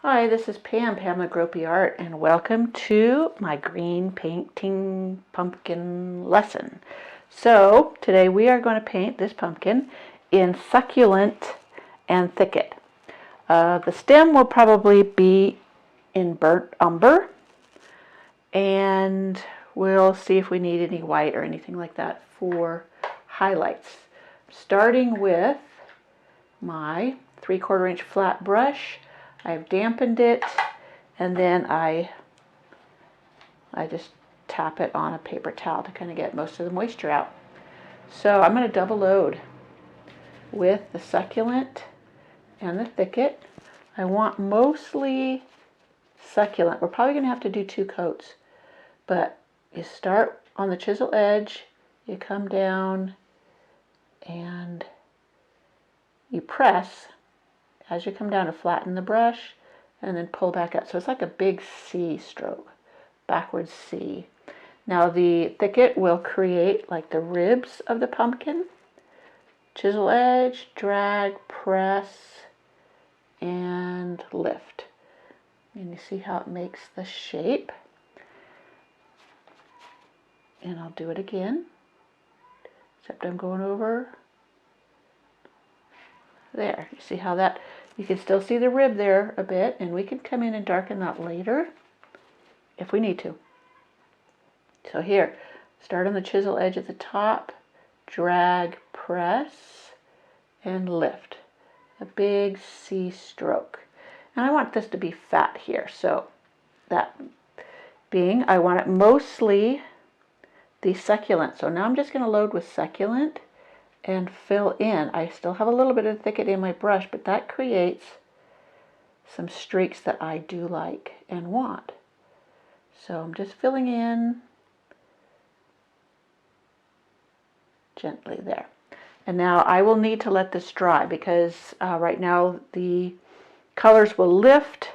Hi, this is Pam the Gropey Art, and welcome to my green painting pumpkin lesson. So today we are going to paint this pumpkin in Succulent and Thicket. The stem will probably be in burnt umber, and we'll see if we need any white or anything like that for highlights. Starting with my 3/4 inch flat brush. I've dampened it, and then I just tap it on a paper towel to kind of get most of the moisture out. So I'm going to double load with the Succulent and the Thicket. I want mostly Succulent. We're probably going to have to do 2 coats, but you start on the chisel edge, you come down, and you press as you come down to flatten the brush and then pull back up. So it's like a big C stroke, backwards C. Now the Thicket will create like the ribs of the pumpkin. Chisel edge, drag, press, and lift. And you see how it makes the shape. And I'll do it again, except I'm going over there. You see how that, you can still see the rib there a bit, and we can come in and darken that later if we need to. So here, start on the chisel edge at the top, drag, press, and lift. A big C stroke. And I want this to be fat here, so that being, I want it mostly the Succulent. So now I'm just going to load with Succulent and fill in. I still have a little bit of Thicket in my brush, but that creates some streaks that I do like and want. So I'm just filling in gently there. And now I will need to let this dry because right now the colors will lift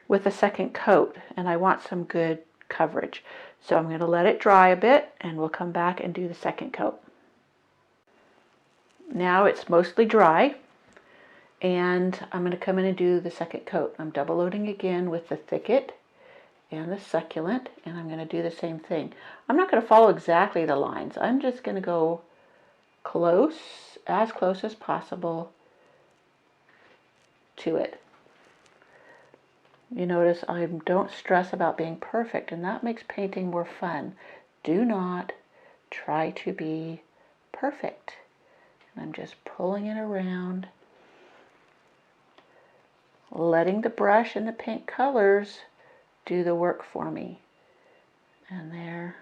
with a second coat, and I want some good coverage. So I'm going to let it dry a bit, and we'll come back and do the second coat. Now it's mostly dry, and I'm going to come in and do the second coat. I'm double loading again with the Thicket and the Succulent, and I'm going to do the same thing. I'm not going to follow exactly the lines. I'm just going to go close as possible to it. You notice I don't stress about being perfect, and that makes painting more fun. Do not try to be perfect. And I'm just pulling it around, letting the brush and the paint colors do the work for me. And there,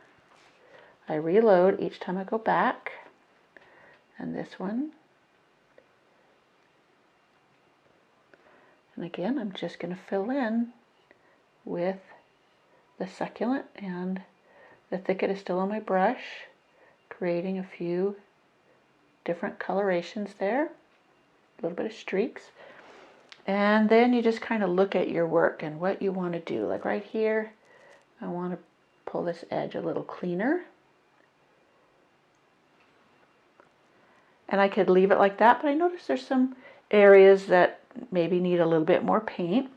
I reload each time I go back. And this one. And again, I'm just going to fill in with the Succulent, and the Thicket is still on my brush, creating a few different colorations there, a little bit of streaks. And then you just kind of look at your work and what you want to do. Like right here, I want to pull this edge a little cleaner. And I could leave it like that, but I notice there's some areas that maybe need a little bit more paint.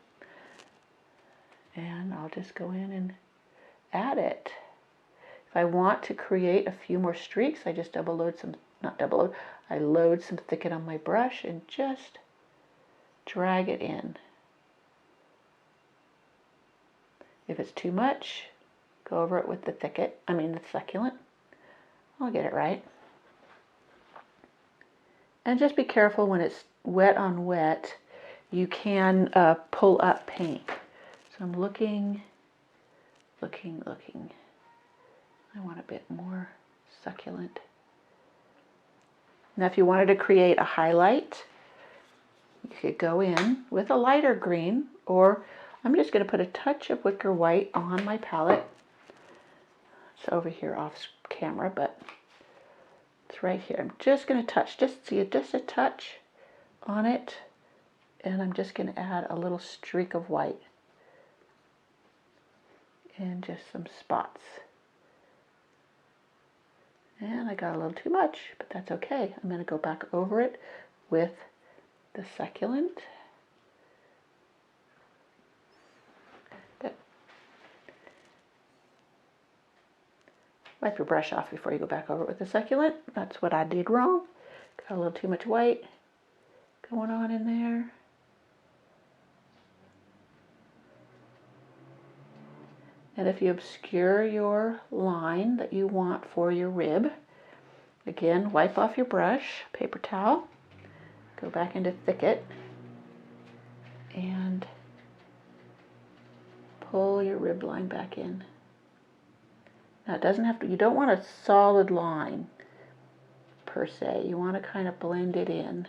And I'll just go in and add it. If I want to create a few more streaks, I just double load some, not double load, I load some Thicket on my brush and just drag it in. If it's too much, go over it with the the Succulent. I'll get it right. And just be careful when it's wet on wet, you can pull up paint. So I'm looking. I want a bit more Succulent. Now if you wanted to create a highlight, you could go in with a lighter green, or I'm just going to put a touch of wicker white on my palette. It's over here off camera, but it's right here. I'm just going to touch, just a touch on it, and I'm just going to add a little streak of white and just some spots. And I got a little too much, but that's okay. I'm going to go back over it with the Succulent Wipe your brush off before you go back over it with the succulent. That's what I did wrong. Got a little too much white going on in there. And if you obscure your line that you want for your rib, again, wipe off your brush, paper towel, go back into Thicket, and pull your rib line back in. Now it doesn't have to, you don't want a solid line per se. You want to kind of blend it in.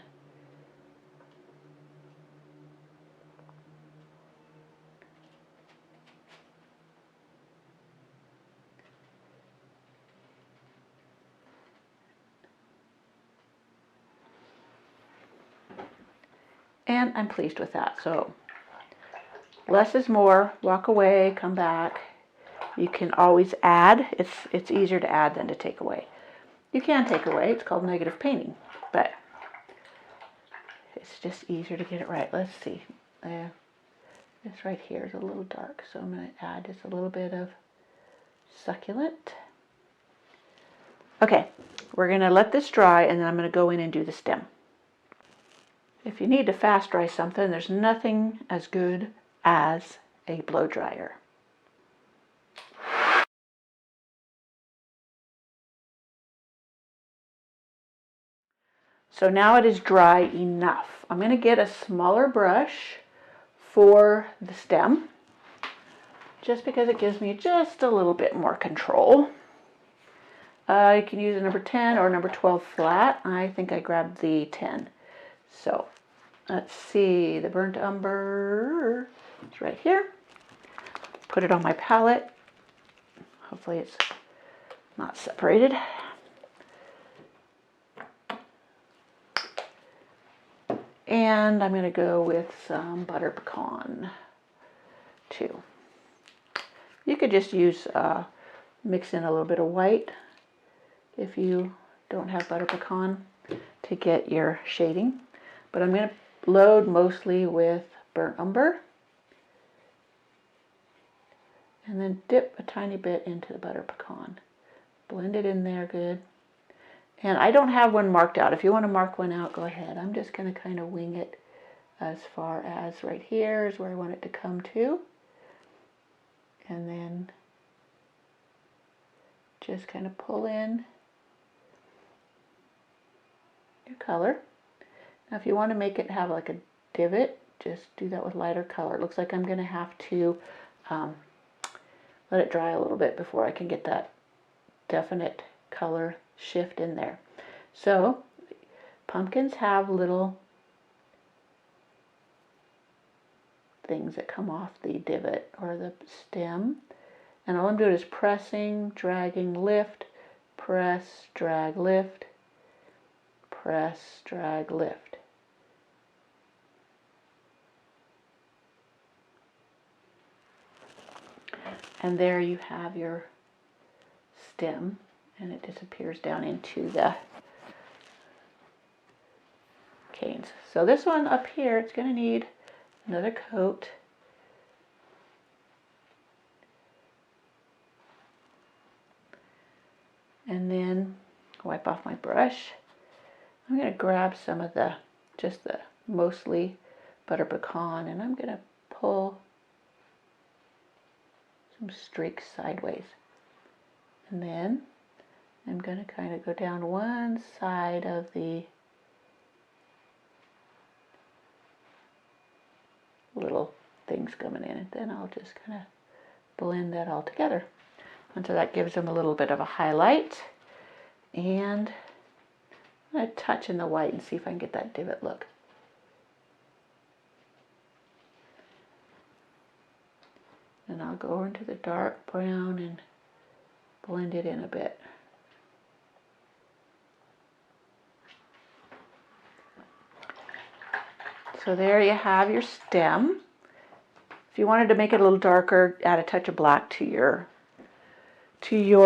And I'm pleased with that. So less is more. Walk away, come back. You can always add. It's easier to add than to take away. You can take away. It's called negative painting, but it's just easier to get it right. Let's see. This right here is a little dark, so I'm going to add just a little bit of succulent. Okay, we're going to let this dry, and then I'm going to go in and do the stem. If you need to fast dry something, there's nothing as good as a blow dryer. So now it is dry enough. I'm going to get a smaller brush for the stem, just because it gives me just a little bit more control. You can use a number 10 or number 12 flat. I think I grabbed the 10. So let's see, the burnt umber is right here. Put it on my palette. Hopefully it's not separated. And I'm going to go with some butter pecan too. You could just use, mix in a little bit of white if you don't have butter pecan to get your shading. But I'm going to load mostly with burnt umber. And then dip a tiny bit into the butter pecan. Blend it in there good. And I don't have one marked out. If you want to mark one out, go ahead. I'm just going to kind of wing it as far as right here is where I want it to come to. And then just kind of pull in your color. Now if you want to make it have like a divot, just do that with lighter color. It looks like I'm going to have to let it dry a little bit before I can get that definite color shift in there. So pumpkins have little things that come off the divot or the stem, and all I'm doing is pressing, dragging, lift, press, drag, lift, press, drag, lift. And there you have your stem, and it disappears down into the canes. So this one up here, it's going to need another coat. And then wipe off my brush. I'm going to grab some of the, just the mostly butter pecan, and I'm going to pull some streaks sideways. And then I'm going to kind of go down one side of the little things coming in, and then I'll just kind of blend that all together. And so that gives them a little bit of a highlight. And I'm going to touch in the white and see if I can get that divot look. And I'll go over into the dark brown and blend it in a bit. So there you have your stem. If you wanted to make it a little darker, add a touch of black to your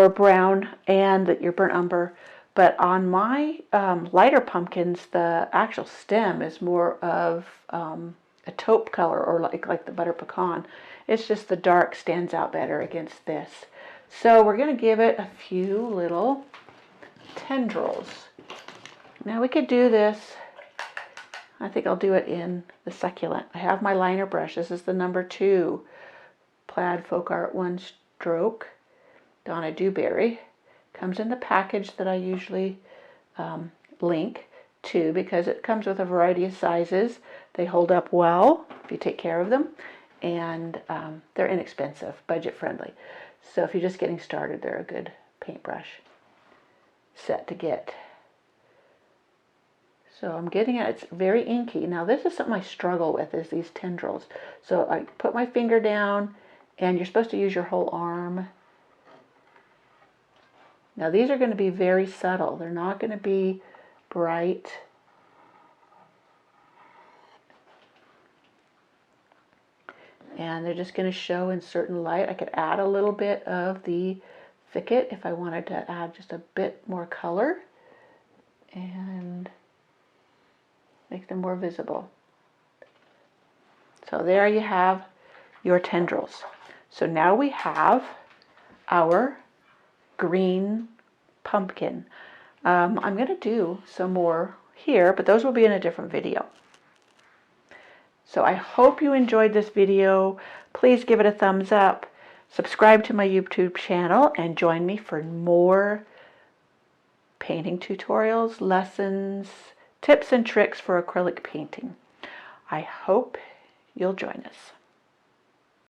brown and your burnt umber. But on my lighter pumpkins, the actual stem is more of a taupe color, or like the butter pecan. It's just the dark stands out better against this. So we're going to give it a few little tendrils. Now we could do this, I think I'll do it in the Succulent. I have my liner brush. This is the number 2 Plaid Folk Art 1 Stroke Donna Dewberry. Comes in the package that I usually link to because it comes with a variety of sizes. They hold up well if you take care of them, and they're inexpensive, budget friendly. So if you're just getting started, they're a good paintbrush set to get. So I'm getting it, it's very inky. Now this is something I struggle with, is these tendrils. So I put my finger down, and you're supposed to use your whole arm. Now these are going to be very subtle. They're not going to be bright. And they're just going to show in certain light. I could add a little bit of the thicket if I wanted to add just a bit more color and make them more visible. So there you have your tendrils. So now we have our green pumpkin. I'm going to do some more here, but those will be in a different video. So I hope you enjoyed this video. Please give it a thumbs up, subscribe to my YouTube channel, and join me for more painting tutorials, lessons, tips and tricks for acrylic painting. I hope you'll join us.